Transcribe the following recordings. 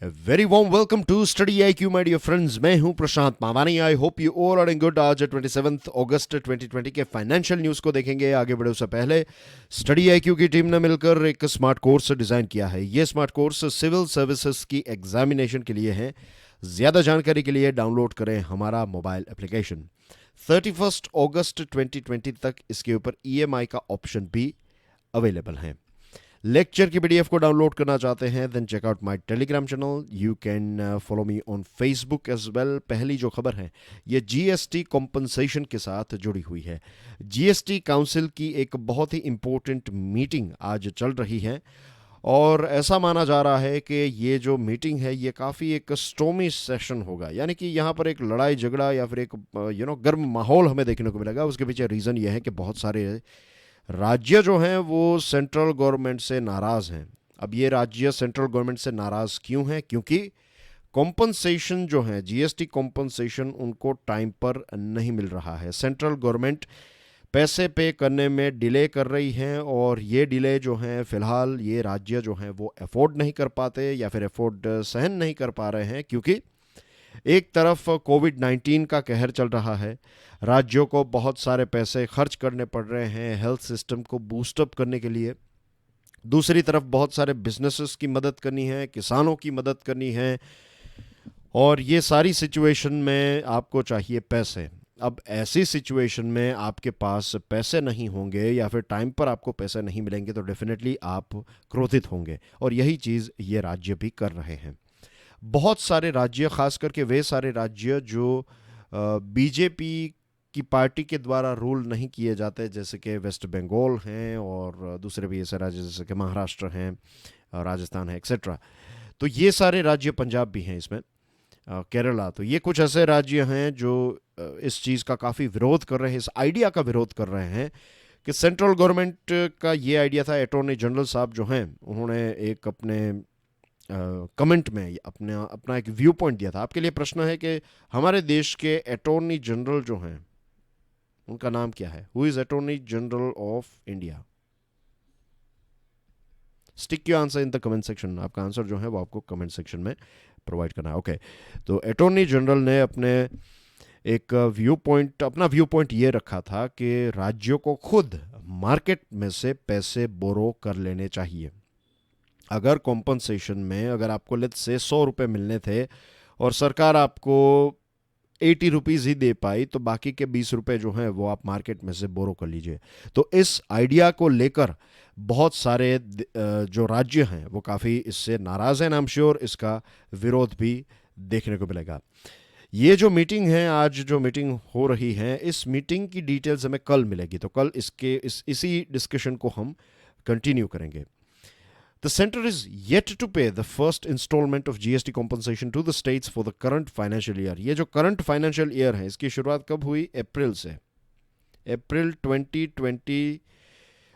Very warm welcome to study I Q my dear friends. मैं हूं Prashant Mawani. I hope you all are in good. आज 27 अगस्त 2020 के financial news को देखेंगे। आगे बढ़े उससे पहले स्टडी आई क्यू की टीम ने मिलकर एक स्मार्ट कोर्स डिज़ाइन किया है। ये स्मार्ट कोर्स सिविल सर्विसेज की एग्जामिनेशन के लिए है। ज़्यादा जानकारी के लिए डाउनलोड करें हमारा मोबाइल एप्लीकेशन। 31 अगस्त 2020 तक इसके ऊपर EMI का ऑप्शन भी अवेलेबल है। लेक्चर की PDF को डाउनलोड करना चाहते हैं then check out my Telegram channel. You can follow me on Facebook as well. पहली जो खबर है ये GST कॉम्पनसेशन के साथ जुड़ी हुई है। GST काउंसिल की एक बहुत ही इंपॉर्टेंट मीटिंग आज चल रही है और ऐसा माना जा रहा है कि ये जो मीटिंग है ये काफ़ी एक स्टॉर्मी सेशन होगा, यानी कि यहाँ पर एक लड़ाई झगड़ा या फिर एक गर्म माहौल हमें देखने को मिलेगा। उसके पीछे रीज़न ये है कि बहुत सारे राज्य जो हैं वो सेंट्रल गवर्नमेंट से नाराज़ हैं। अब ये राज्य सेंट्रल गवर्नमेंट से नाराज़ क्यों हैं? क्योंकि कॉम्पनसेशन जो है GST कॉम्पनसेशन उनको टाइम पर नहीं मिल रहा है। सेंट्रल गवर्नमेंट पैसे पे करने में डिले कर रही है और ये डिले जो है फ़िलहाल ये राज्य जो हैं वो अफोर्ड नहीं कर पाते या फिर अफोर्ड सहन नहीं कर पा रहे हैं, क्योंकि एक तरफ कोविड-19 का कहर चल रहा है, राज्यों को बहुत सारे पैसे खर्च करने पड़ रहे हैं हेल्थ सिस्टम को बूस्टअप करने के लिए। दूसरी तरफ बहुत सारे बिजनेसेस की मदद करनी है, किसानों की मदद करनी है और ये सारी सिचुएशन में आपको चाहिए पैसे। अब ऐसी सिचुएशन में आपके पास पैसे नहीं होंगे या फिर टाइम पर आपको पैसे नहीं मिलेंगे तो डेफिनेटली आप क्रोधित होंगे और यही चीज़ ये राज्य भी कर रहे हैं। बहुत सारे राज्य, खास करके वे सारे राज्य जो बीजेपी की पार्टी के द्वारा रूल नहीं किए जाते, जैसे कि वेस्ट बंगाल हैं और दूसरे भी ऐसे राज्य जैसे कि महाराष्ट्र हैं, राजस्थान है, एक्सेट्रा। तो ये सारे राज्य, पंजाब भी हैं इसमें, केरला, तो ये कुछ ऐसे राज्य हैं जो इस चीज़ का काफ़ी विरोध कर रहे हैं, इस आइडिया का विरोध कर रहे हैं कि सेंट्रल गवर्नमेंट का ये आइडिया था। अटॉर्नी जनरल साहब जो हैं उन्होंने एक अपने कमेंट में अपना एक व्यू पॉइंट दिया था। आपके लिए प्रश्न है कि हमारे देश के अटॉर्नी जनरल जो हैं उनका नाम क्या है? Who is attorney general of India? Stick your answer in the comment section. आपका आंसर जो है वो आपको कमेंट सेक्शन में प्रोवाइड करना है। ओके, तो अटॉर्नी जनरल ने अपना व्यू पॉइंट ये रखा था कि राज्यों को खुद मार्केट में से पैसे बोरो कर लेने चाहिए। अगर कॉम्पनसेशन में अगर आपको लेट्स से 100 रुपये मिलने थे और सरकार आपको 80 रुपीज़ ही दे पाई, तो बाकी के 20 रुपये जो हैं वो आप मार्केट में से बोरो कर लीजिए। तो इस आइडिया को लेकर बहुत सारे जो राज्य हैं वो काफ़ी इससे नाराज़ हैं। आई एम श्योर इसका विरोध भी देखने को मिलेगा। ये जो मीटिंग है, आज जो मीटिंग हो रही है, इस मीटिंग की डिटेल्स हमें कल मिलेगी, तो कल इसी डिस्कशन को हम कंटिन्यू करेंगे। The center is yet to pay the first installment of GST compensation to the states for the current financial year. ये जो current financial year है इसकी शुरुआत कब हुई? अप्रैल से, अप्रैल 2020,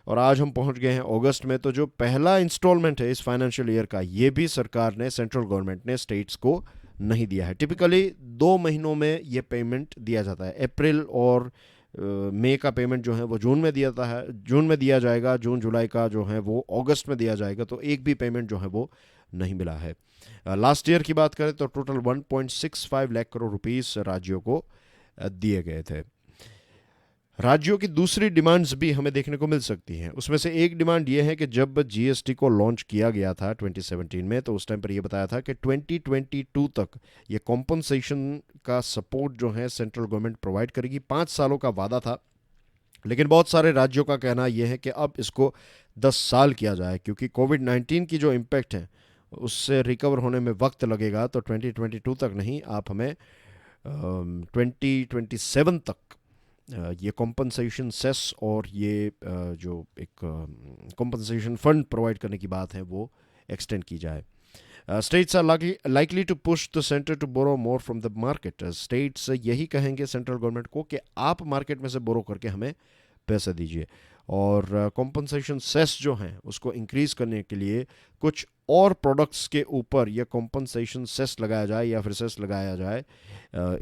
और आज हम पहुंच गए हैं अगस्त में। तो जो पहला इंस्टॉलमेंट है इस फाइनेंशियल ईयर का, ये भी सरकार ने, सेंट्रल गवर्नमेंट ने स्टेट्स को नहीं दिया है। टिपिकली 2 महीनों में ये पेमेंट दिया जाता है। अप्रैल और मई का पेमेंट जो है वो जून में दिया जाएगा, जून जुलाई का जो है वो अगस्त में दिया जाएगा। तो एक भी पेमेंट जो है वो नहीं मिला है। लास्ट ईयर की बात करें तो टोटल 1.65 लाख करोड़ रुपीस राज्यों को दिए गए थे। राज्यों की दूसरी डिमांड्स भी हमें देखने को मिल सकती हैं। उसमें से एक डिमांड ये है कि जब GST को लॉन्च किया गया था 2017 में, तो उस टाइम पर यह बताया था कि 2022 तक ये कॉम्पनसेशन का सपोर्ट जो है सेंट्रल गवर्नमेंट प्रोवाइड करेगी। 5 सालों का वादा था, लेकिन बहुत सारे राज्यों का कहना यह है कि अब इसको 10 साल किया जाए, क्योंकि कोविड-19 की जो इम्पैक्ट है उससे रिकवर होने में वक्त लगेगा। तो 2022 तक नहीं, आप हमें 2027 तक ये कॉम्पनसेशन सेस और ये जो एक कॉम्पनसेशन फंड प्रोवाइड करने की बात है वो एक्सटेंड की जाए। States are likely to push the centre to borrow more from the market. States यही कहेंगे सेंट्रल गवर्नमेंट को कि आप मार्केट में से बोरो करके हमें पैसे दीजिए, और कॉम्पनसेशन सेस जो हैं उसको इंक्रीज़ करने के लिए कुछ और प्रोडक्ट्स के ऊपर यह कॉम्पनसेशन सेस लगाया जाए या फिर सेस लगाया जाए।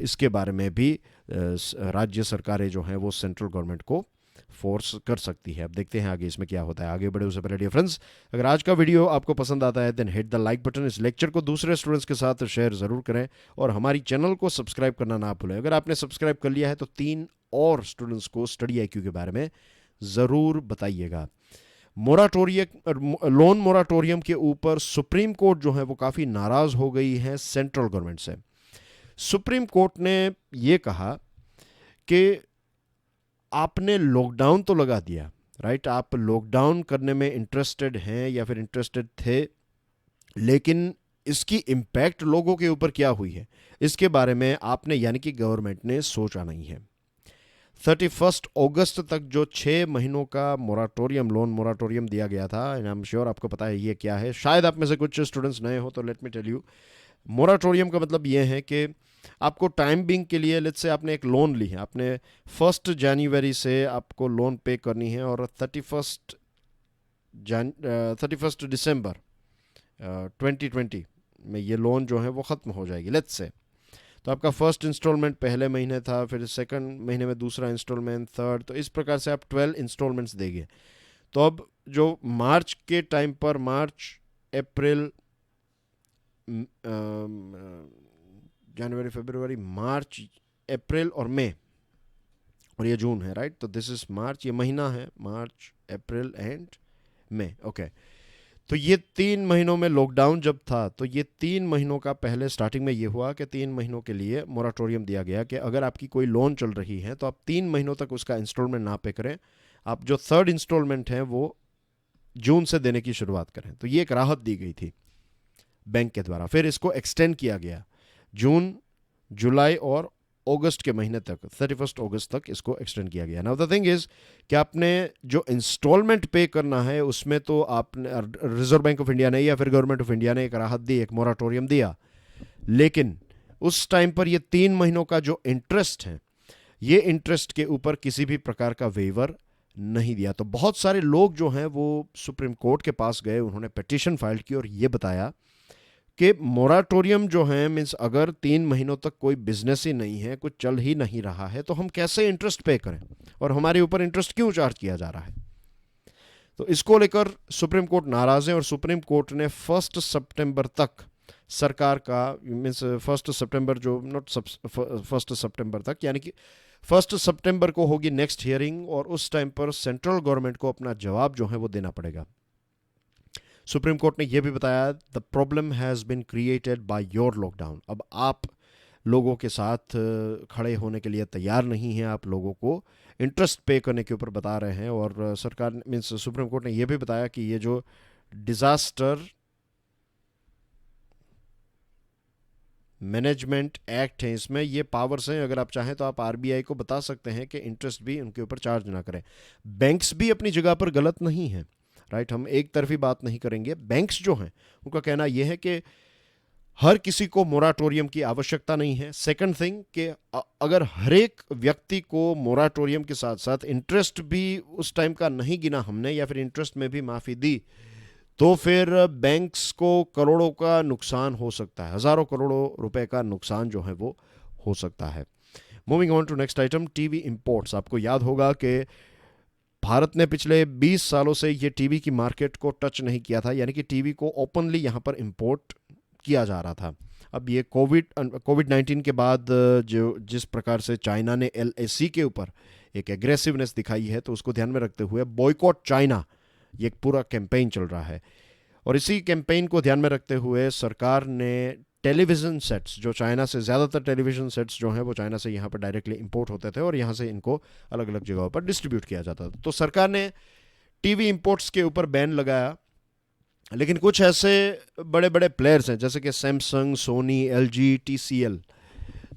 इसके बारे में भी राज्य सरकारें जो हैं वो सेंट्रल गवर्नमेंट को फोर्स कर सकती है। अब देखते हैं आगे इसमें क्या होता है। आगे बढ़े उससे पहले डियर फ्रेंड्स, अगर आज का वीडियो आपको पसंद आता है then hit the like button. इस लेक्चर को दूसरे स्टूडेंट्स के साथ शेयर ज़रूर करें और हमारी चैनल को सब्सक्राइब करना ना भूलें। अगर आपने सब्सक्राइब कर लिया है तो 3 और स्टूडेंट्स को स्टडी IQ के बारे में ज़रूर बताइएगा। लोन मोराटोरियम के ऊपर सुप्रीम कोर्ट जो है वो काफ़ी नाराज़ हो गई है सेंट्रल गवर्नमेंट से। सुप्रीम कोर्ट ने ये कहा कि आपने लॉकडाउन तो लगा दिया, राइट, आप लॉकडाउन करने में इंटरेस्टेड हैं या फिर इंटरेस्टेड थे, लेकिन इसकी इम्पैक्ट लोगों के ऊपर क्या हुई है इसके बारे में आपने यानी कि गवर्नमेंट ने सोचा नहीं है। 31 अगस्त तक जो 6 महीनों का मोराटोरियम, लोन मोराटोरियम दिया गया था, एंड आई एम श्योर आपको पता है ये क्या है। शायद आप में से कुछ स्टूडेंट्स नए हो तो let me tell you, moratorium का मतलब ये है कि आपको टाइम बिंग के लिए, लेट्स से आपने एक लोन ली है, आपने 1 जनवरी से आपको लोन पे करनी है और 31 दिसंबर 2020 में ये लोन जो है वो ख़त्म हो जाएगी लेट्स से। तो आपका फर्स्ट इंस्टॉलमेंट पहले महीने था, फिर सेकंड महीने में दूसरा इंस्टॉलमेंट, थर्ड, तो इस प्रकार से आप 12 इंस्टॉलमेंट्स देंगे। तो अब जो मार्च के टाइम पर, मार्च, अप्रैल, जनवरी, फरवरी, मार्च, अप्रैल और मई, और ये जून है, राइट। तो दिस इज मार्च, ये महीना है, मार्च, अप्रैल एंड मई, ओके। तो ये 3 महीनों में लॉकडाउन जब था तो ये 3 महीनों का पहले स्टार्टिंग में ये हुआ कि 3 महीनों के लिए मोराटोरियम दिया गया कि अगर आपकी कोई लोन चल रही है तो आप 3 महीनों तक उसका इंस्टॉलमेंट ना पे करें, आप जो थर्ड इंस्टॉलमेंट है वो जून से देने की शुरुआत करें। तो ये एक राहत दी गई थी बैंक के द्वारा। फिर इसको एक्सटेंड किया गया जून, जुलाई और अगस्त के महीने तक, 31 अगस्त तक इसको एक्सटेंड किया गया। नाउ द थिंग इज कि आपने जो इंस्टॉलमेंट पे करना है उसमें तो आपने, रिजर्व बैंक ऑफ इंडिया ने या फिर गवर्नमेंट ऑफ इंडिया ने एक राहत दी, एक मोराटोरियम दिया, लेकिन उस टाइम पर ये 3 महीनों का जो इंटरेस्ट है, ये इंटरेस्ट के ऊपर किसी भी प्रकार का वेवर नहीं दिया। तो बहुत सारे लोग जो हैं वो सुप्रीम कोर्ट के पास गए, उन्होंने पिटीशन फाइल की और ये बताया कि मोराटोरियम जो है, मीन्स अगर 3 महीनों तक कोई बिजनेस ही नहीं है, कुछ चल ही नहीं रहा है, तो हम कैसे इंटरेस्ट पे करें और हमारे ऊपर इंटरेस्ट क्यों चार्ज किया जा रहा है। तो इसको लेकर सुप्रीम कोर्ट नाराज है और सुप्रीम कोर्ट ने 1 सितंबर तक सरकार का, मीन्स 1 सितंबर जो, नॉट 1 सितंबर तक, यानी कि 1 सितंबर को होगी नेक्स्ट हियरिंग और उस टाइम पर सेंट्रल गवर्नमेंट को अपना जवाब जो है वो देना पड़ेगा। सुप्रीम कोर्ट ने यह भी बताया the problem has been created by your lockdown. अब आप लोगों के साथ खड़े होने के लिए तैयार नहीं हैं, आप लोगों को इंटरेस्ट पे करने के ऊपर बता रहे हैं। और सरकार, मीन्स सुप्रीम कोर्ट ने यह भी बताया कि ये जो डिजास्टर मैनेजमेंट एक्ट है, इसमें ये पावर्स हैं, अगर आप चाहें तो आप RBI को बता सकते हैं कि इंटरेस्ट भी उनके ऊपर चार्ज ना करें। बैंक्स भी अपनी जगह पर गलत नहीं है, राइट, हम एक तरफी बात नहीं करेंगे। बैंक्स जो हैं उनका कहना यह है कि हर किसी को मोराटोरियम की आवश्यकता नहीं है। सेकंड थिंग कि अगर हर एक व्यक्ति को मोराटोरियम के साथ साथ इंटरेस्ट भी उस टाइम का नहीं गिना हमने या फिर इंटरेस्ट में भी माफ़ी दी, तो फिर बैंक्स को करोड़ों का नुकसान हो सकता है, हज़ारों करोड़ों रुपए का नुकसान जो है वो हो सकता है। Moving on to next item, TV imports. आपको याद होगा कि भारत ने पिछले 20 सालों से ये टीवी की मार्केट को टच नहीं किया था, यानी कि टीवी को ओपनली यहाँ पर इंपोर्ट किया जा रहा था। अब ये कोविड-19 के बाद जो जिस प्रकार से चाइना ने LAC के ऊपर एक एग्रेसिवनेस दिखाई है, तो उसको ध्यान में रखते हुए बॉयकॉट चाइना, ये एक पूरा कैंपेन चल रहा है। और इसी कैंपेन को ध्यान में रखते हुए सरकार ने टेलीविज़न सेट्स, जो चाइना से, ज़्यादातर टेलीविज़न सेट्स जो हैं वो चाइना से यहाँ पर डायरेक्टली इंपोर्ट होते थे और यहाँ से इनको अलग अलग जगहों पर डिस्ट्रीब्यूट किया जाता था। तो सरकार ने टीवी इंपोर्ट्स के ऊपर बैन लगाया, लेकिन कुछ ऐसे बड़े बड़े प्लेयर्स हैं जैसे कि सैमसंग, सोनी, LG, TCL,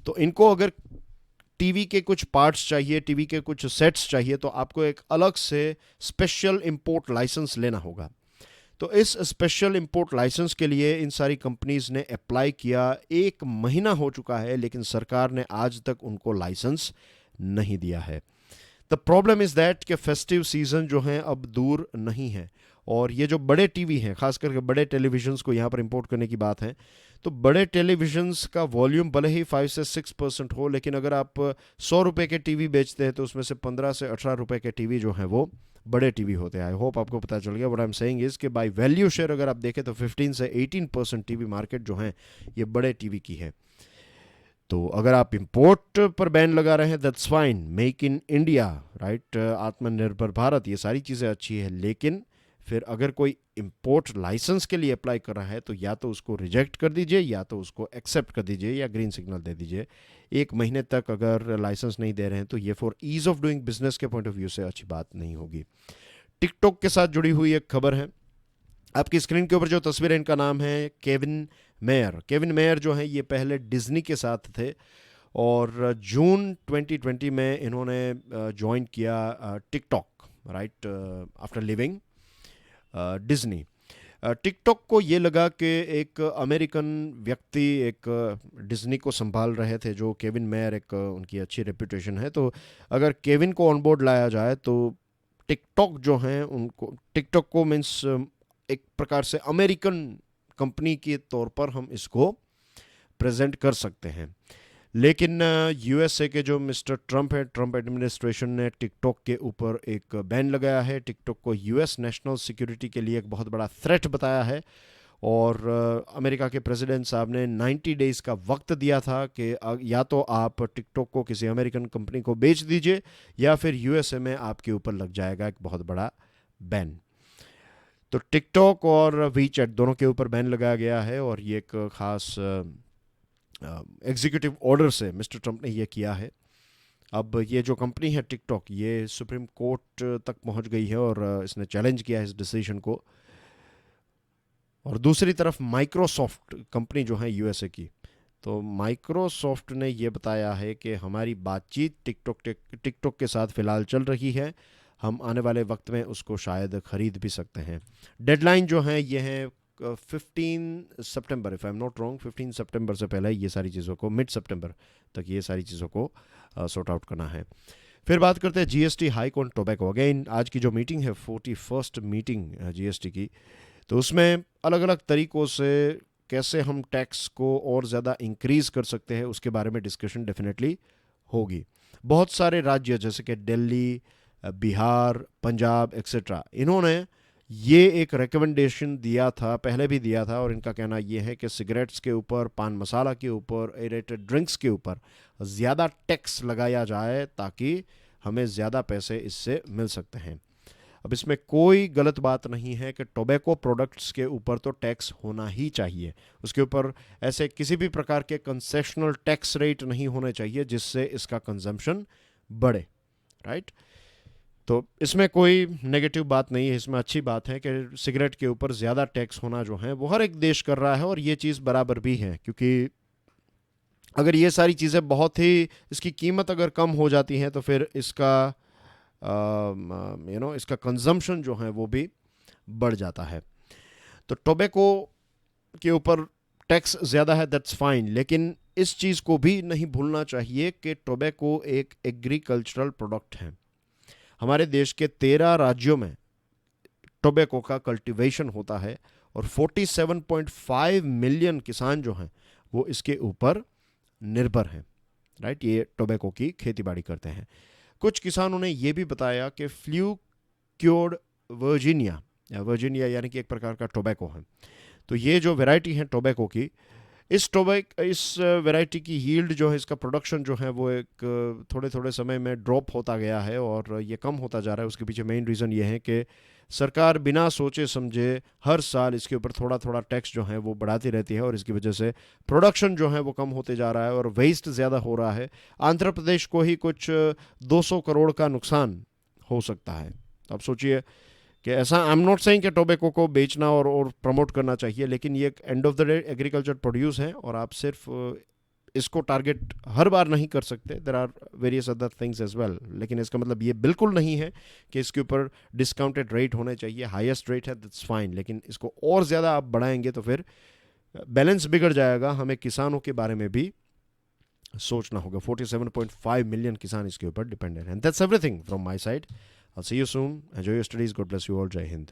तो इनको अगर टीवी के कुछ पार्ट्स चाहिए, टीवी के कुछ सेट्स चाहिए, तो आपको एक अलग से स्पेशल इंपोर्ट लाइसेंस लेना होगा। तो इस स्पेशल इंपोर्ट लाइसेंस के लिए इन सारी कंपनीज ने अप्लाई किया, 1 महीना हो चुका है, लेकिन सरकार ने आज तक उनको लाइसेंस नहीं दिया है। द प्रॉब्लम इज़ दैट कि फेस्टिव सीज़न जो है अब दूर नहीं है, और ये जो बड़े टीवी हैं, खास करके बड़े टेलीविजन्स को यहाँ पर इंपोर्ट करने की बात है, तो बड़े टेलीविजन्स का वॉल्यूम भले ही 5 से 6% हो, लेकिन अगर आप 100 रुपये के टीवी बेचते हैं तो उसमें से 15 से 18 रुपये के टीवी जो हैं वो बड़े टीवी होते हैं। आई होप आपको पता चल गया। What I am saying is कि बाय वैल्यू शेयर अगर आप देखें तो 15 से 18% टीवी मार्केट जो है ये बड़े टीवी की है। तो अगर आप इंपोर्ट पर बैन लगा रहे हैं that's fine, make in India, right, आत्मनिर्भर भारत, ये सारी चीज़ें अच्छी है, लेकिन फिर अगर कोई इंपोर्ट लाइसेंस के लिए अप्लाई कर रहा है तो या तो उसको रिजेक्ट कर दीजिए या तो उसको एक्सेप्ट कर दीजिए या ग्रीन सिग्नल दे दीजिए। 1 महीने तक अगर लाइसेंस नहीं दे रहे हैं तो ये for ease of doing business के पॉइंट ऑफ व्यू से अच्छी बात नहीं होगी। टिकटॉक के साथ जुड़ी हुई एक खबर है। आपकी स्क्रीन के ऊपर जो तस्वीर है इनका नाम है केविन मेयर। केविन मेयर जो है ये पहले डिज्नी के साथ थे और जून 2020 में इन्होंने ज्वाइन किया TikTok, right, after living Disney. TikTok को ये लगा कि एक अमेरिकन व्यक्ति एक डिज्नी को संभाल रहे थे जो केविन मेयर, एक उनकी अच्छी रेपुटेशन है, तो अगर केविन को ऑन बोर्ड लाया जाए तो टिकटॉक जो हैं उनको, टिकटॉक को मीन्स एक प्रकार से अमेरिकन कंपनी के तौर पर हम इसको प्रेजेंट कर सकते हैं। लेकिन यूएसए के जो मिस्टर ट्रंप है, ट्रंप एडमिनिस्ट्रेशन ने टिकटॉक के ऊपर एक बैन लगाया है। टिकटॉक को यूएस नेशनल सिक्योरिटी के लिए एक बहुत बड़ा थ्रेट बताया है और अमेरिका के प्रेसिडेंट साहब ने 90 डेज़ का वक्त दिया था कि या तो आप टिकटॉक को किसी अमेरिकन कंपनी को बेच दीजिए या फिर यूएसए में आपके ऊपर लग जाएगा एक बहुत बड़ा बैन। तो टिकटॉक और वीचैट दोनों के ऊपर बैन लगाया गया है और ये एक खास एग्जीक्यूटिव ऑर्डर से मिस्टर ट्रंप ने ये किया है। अब ये जो कंपनी है टिकटॉक, ये सुप्रीम कोर्ट तक पहुंच गई है और इसने चैलेंज किया है इस डिसीजन को। और दूसरी तरफ माइक्रोसॉफ्ट कंपनी जो है यूएसए की, तो माइक्रोसॉफ्ट ने ये बताया है कि हमारी बातचीत टिकटॉक के साथ फ़िलहाल चल रही है, हम आने वाले वक्त में उसको शायद ख़रीद भी सकते हैं। डेडलाइन जो है ये है 15 सितंबर, if I am not wrong, 15 सितंबर से पहले ये सारी चीज़ों को, मिड सितंबर तक ये सारी चीज़ों को सॉर्ट आउट करना है। फिर बात करते हैं GST hike on tobacco. Again आज की जो मीटिंग है 41st मीटिंग जीएसटी की, तो उसमें अलग अलग तरीक़ों से कैसे हम टैक्स को और ज़्यादा इंक्रीज़ कर सकते हैं उसके बारे में डिस्कशन डेफिनेटली होगी। बहुत सारे राज्य जैसे कि दिल्ली, बिहार, पंजाब एक्सेट्रा, इन्होंने ये एक रिकमेंडेशन दिया था, पहले भी दिया था, और इनका कहना ये है कि सिगरेट्स के ऊपर, पान मसाला के ऊपर, एरेटेड ड्रिंक्स के ऊपर ज़्यादा टैक्स लगाया जाए ताकि हमें ज़्यादा पैसे इससे मिल सकते हैं। अब इसमें कोई गलत बात नहीं है कि टोबैको प्रोडक्ट्स के ऊपर तो टैक्स होना ही चाहिए, उसके ऊपर ऐसे किसी भी प्रकार के कंसेशनल टैक्स रेट नहीं होने चाहिए जिससे इसका कंजम्पशन बढ़े, राइट। तो इसमें कोई नेगेटिव बात नहीं है, इसमें अच्छी बात है कि सिगरेट के ऊपर ज़्यादा टैक्स होना जो है वो हर एक देश कर रहा है और ये चीज़ बराबर भी है, क्योंकि अगर ये सारी चीज़ें बहुत ही, इसकी कीमत अगर कम हो जाती हैं तो फिर इसका इसका कंजम्पशन जो है वो भी बढ़ जाता है। तो टोबैको के ऊपर टैक्स ज़्यादा है, दैट्स फाइन, लेकिन इस चीज़ को भी नहीं भूलना चाहिए कि टोबैको एक एग्रीकल्चरल प्रोडक्ट है। हमारे देश के 13 राज्यों में टोबैको का कल्टीवेशन होता है और 47.5 मिलियन किसान जो हैं वो इसके ऊपर निर्भर हैं, राइट, ये टोबैको की खेतीबाड़ी करते हैं। कुछ किसानों ने ये भी बताया कि फ्लूक्योर्ड वर्जीनिया यानी कि एक प्रकार का टोबैको है, तो ये जो वैरायटी है टोबैको की, इस वैरायटी की यील्ड जो है, इसका प्रोडक्शन जो है वो एक थोड़े थोड़े समय में ड्रॉप होता गया है और ये कम होता जा रहा है। उसके पीछे मेन रीज़न ये है कि सरकार बिना सोचे समझे हर साल इसके ऊपर थोड़ा थोड़ा टैक्स जो है वो बढ़ाती रहती है और इसकी वजह से प्रोडक्शन जो है वो कम होते जा रहा है और वेस्ट ज़्यादा हो रहा है। आंध्र प्रदेश को ही कुछ 200 करोड़ का नुकसान हो सकता है। अब सोचिए कि ऐसा, आई एम नॉट सेइंग कि टोबैको को बेचना और प्रमोट करना चाहिए, लेकिन ये एक end of the day agriculture produce है और आप सिर्फ इसको टारगेट हर बार नहीं कर सकते, there are various other things as well. लेकिन इसका मतलब ये बिल्कुल नहीं है कि इसके ऊपर डिस्काउंटेड रेट होने चाहिए, हाईएस्ट रेट है दैट्स फाइन, लेकिन इसको और ज़्यादा आप बढ़ाएंगे तो फिर बैलेंस बिगड़ जाएगा। हमें किसानों के बारे में भी सोचना होगा। 47.5 मिलियन किसान इसके ऊपर डिपेंडेंट हैं। That's everything from my side. I'll see you soon. Enjoy your studies. God bless you all. Jai Hind.